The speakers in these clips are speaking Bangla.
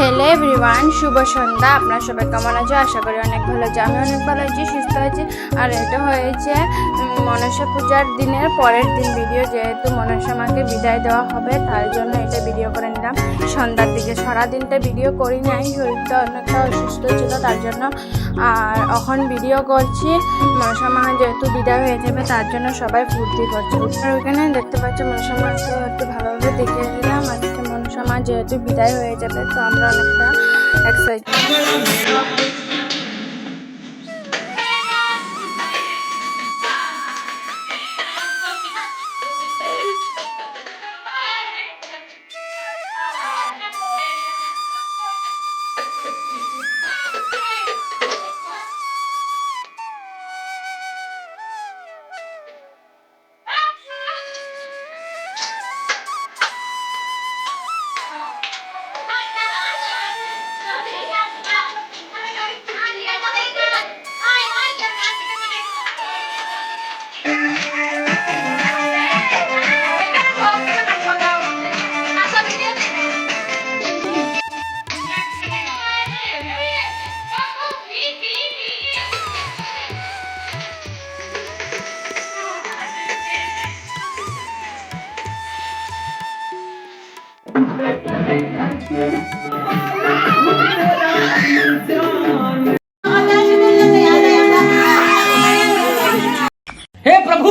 হ্যালো এভরিওয়ান, শুভ সন্ধ্যা। আপনারা সবাই কেমন আছো? আশা করি অনেক ভালো আছি। আমি অনেক ভালো আছি, সুস্থ আছি। আর এটা হয়েছে মনসা পূজার দিনের পরের দিন ভিডিও, যেহেতু মনসা মাকে বিদায় দেওয়া হবে তার জন্য এটা ভিডিও করে নিলাম সন্ধ্যার দিকে। সারাদিনটা ভিডিও করি নাই, শরীরটা অনেকটা অসুস্থ ছিল তার জন্য। আর এখন ভিডিও করছি, মনসা মা যেহেতু বিদায় হয়ে যাবে তার জন্য সবাই ফুর্তি করছে। আর ওইখানে দেখতে পাচ্ছি মনসা মাকে একটু ভালোভাবে দেখে দিলাম। আজকে মনসা মা যেহেতু বিদায় হয়ে যাবে তো আমরা অনেকটা এক্সাইটেড।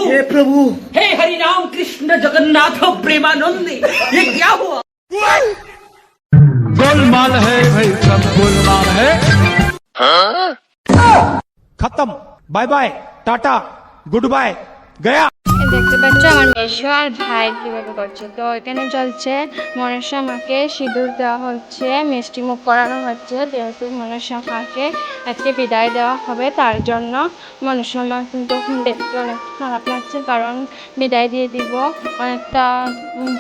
हे प्रभु हे हरि राम कृष्ण जगन्नाथ प्रेमानंदी, ये क्या हुआ? गोलमाल है भाई, सब गोलमाल है। खत्म, bye bye, tata, good bye, गया। দেখতে পাচ্ছ আমার মেশো আর ভাই কীভাবে করছে। তো এখানে চলছে মনসা মাকে সিঁদুর দেওয়া হচ্ছে, মিষ্টি মুখ করানো হচ্ছে, যেহেতু মনসা মাকে আজকে বিদায় দেওয়া হবে তার জন্য। মনসা মা কিন্তু দেখতে অনেক খারাপ লাগছে, কারণ বিদায় দিয়ে দিব অনেকটা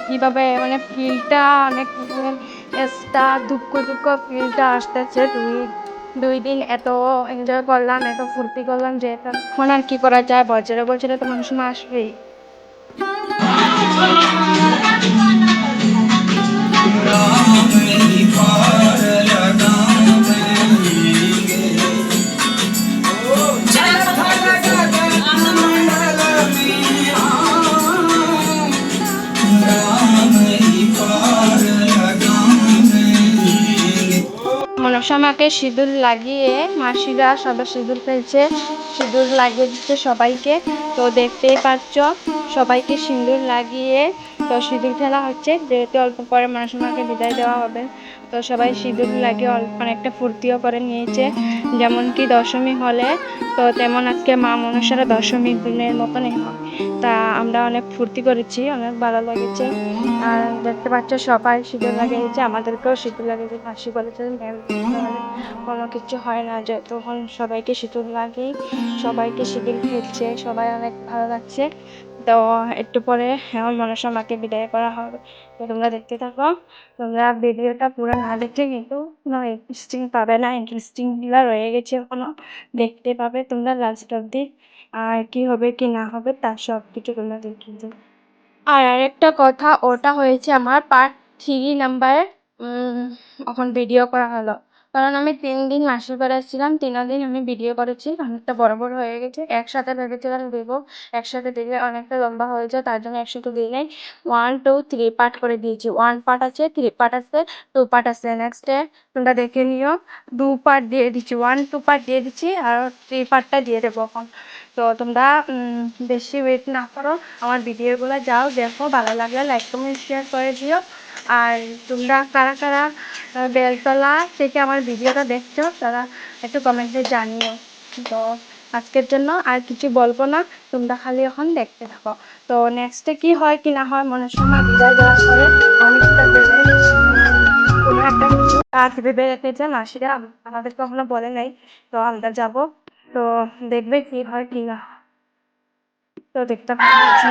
কীভাবে মানে ফিলটা অনেক একটা দুঃখ দুঃখ ফিলটা আসতেছে। দুই দিন এত এনজয় করলাম, এত ফুর্তি করলাম, যে এখন আর কি করা যায়। বছরে বছরে তো মানুষ মা আসবেই। মনসা মাকে সিঁদুর লাগিয়ে মাসিরা সবাই সিঁদুর ফেলছে, সিঁদুর লাগিয়ে দিচ্ছে সবাইকে। তো দেখতেই পাচ্ছ সবাইকে সিঁদুর লাগিয়ে তো সিঁদুর ফেলা হচ্ছে, যেহেতু অল্প পরে মনসা মাকে বিদায় দেওয়া হবে। তো সবাই সিঁদুর লাগিয়ে অনেকটা ফুর্তিও করে নিয়েছে, যেমন কি দশমী হলে তো তেমন আজকে মা মনসারা দশমীর দিনের মতনই হয়। তা আমরা অনেক ফুর্তি করেছি, অনেক ভালো লেগেছে। আর দেখতে পাচ্ছ সবাই সিঁদুর লাগিয়েছে, আমাদেরকেও সিঁদুর লাগিয়েছে। মাসি বলেছে কোনো কিছু হয় না, যে তখন সবাইকে সিঁদুর লাগিয়ে সবাইকে সিঁদুর খেলছে, সবাই অনেক ভালো লাগছে। তো একটু পরে আমার মনসা মাকে বিদায় করা হবে। তো তোমরা দেখতে থাকো, তোমরা ভিডিওটা পুরো না দেখলে কিন্তু কোনো ইন্টারেস্টিং পাবে না, ইন্টারেস্টিংগুলো রয়ে গেছে এখনো, দেখতে পাবে তোমরা লাস্ট অব্দি। আর কি হবে কি না হবে তার সব কিছু তোমরা দেখে যাও। আর আরেকটা কথা, ওটা হয়েছে আমার পার্ট 3 নাম্বারে এখন ভিডিও করা হলো, কারণ আমি 3 দিন মাসির বাড়ি ছিলাম, 3 দিন আমি ভিডিও করেছি, অনেকটা বড় বড় হয়ে গেছে। একসাথে ভেবেছিলাম দেবো, একসাথে দিলে অনেকটা লম্বা হয়ে যায়, তার জন্য একসাথে দিই নাই। 1 2 3 পার্ট করে দিয়েছি। 1 পার্ট আছে, 3 পার্ট আছে, 2 পার্ট আছে। নেক্সট ডে তোমরা দেখে নিও, 2 পার্ট দিয়ে দিচ্ছি, 1 2 পার্ট দিয়ে দিচ্ছি, আর 3 পার্টটা দিয়ে দেবো এখন। তো তোমরা বেশি ওয়েট না করো, আমার ভিডিওগুলো যাও দেখো, ভালো লাগলে লাইক কমেন্ট শেয়ার করে দিও। আর তোমরা কারা কারা বেলতলা থেকে আমার ভিডিওটা দেখছো তারা একটু কমেন্টে জানিও। তো আজকের জন্য আর কিছু বলবো না, তোমরা খালি এখন দেখতে থাকো। তো নেক্সটে কি হয় কি না হয়, মনের সময় বিদায় দেওয়ার পরে অনেকটা কোনো একটা কিছু কাজ ভেবে রেখেছে মাসিরা, আমাদের কখনো বলে নাই। তো আমরা যাব, তো দেখবে কি হয় কি না হয়। তো দেখতে পাচ্ছি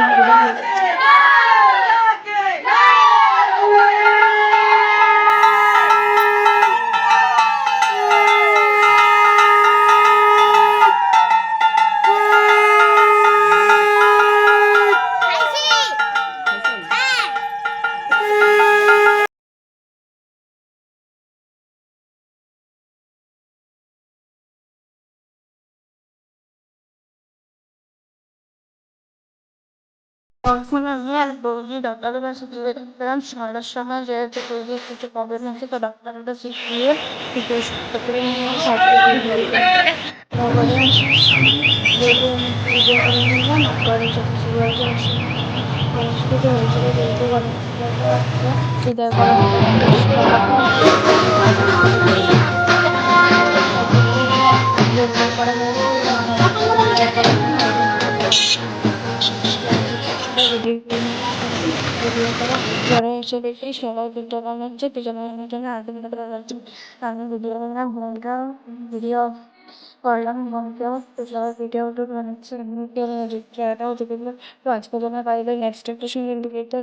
তখন আমি আর বৌদি ডাক্তারের কাছে গিয়ে দেখলাম সন্ধ্যার সময় যেহেতু বৌদির কিছু প্রবলেম হচ্ছে তো ডাক্তারের কাছে গিয়ে কিছু ওষুধ করে নিয়ে সার্জারি তারপরে বৌদি আমি পুজো করে নিলাম পরে যখন শিবরাত্রি আসে গণেশ পুজো হয়েছিল যেহেতু গণেশ পুজোটা বিদায় করা হতো না বিদায় করা হয়েছে বিদায় করা ঘরে এসে দেখি সবাই ভিডিও বানাচ্ছে পিছনে জন্য আগে ভিডিও বানাচ্ছি আমি ভিডিও বানালাম ভিডিও করলাম বোনকেও তো সবাই ভিডিও বানাচ্ছে তো আজকে তোমার বাড়িতে নেক্সট একটা সুন্দর ভিডিওটা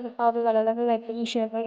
ভালো লাগে লাইক শেয়ার করে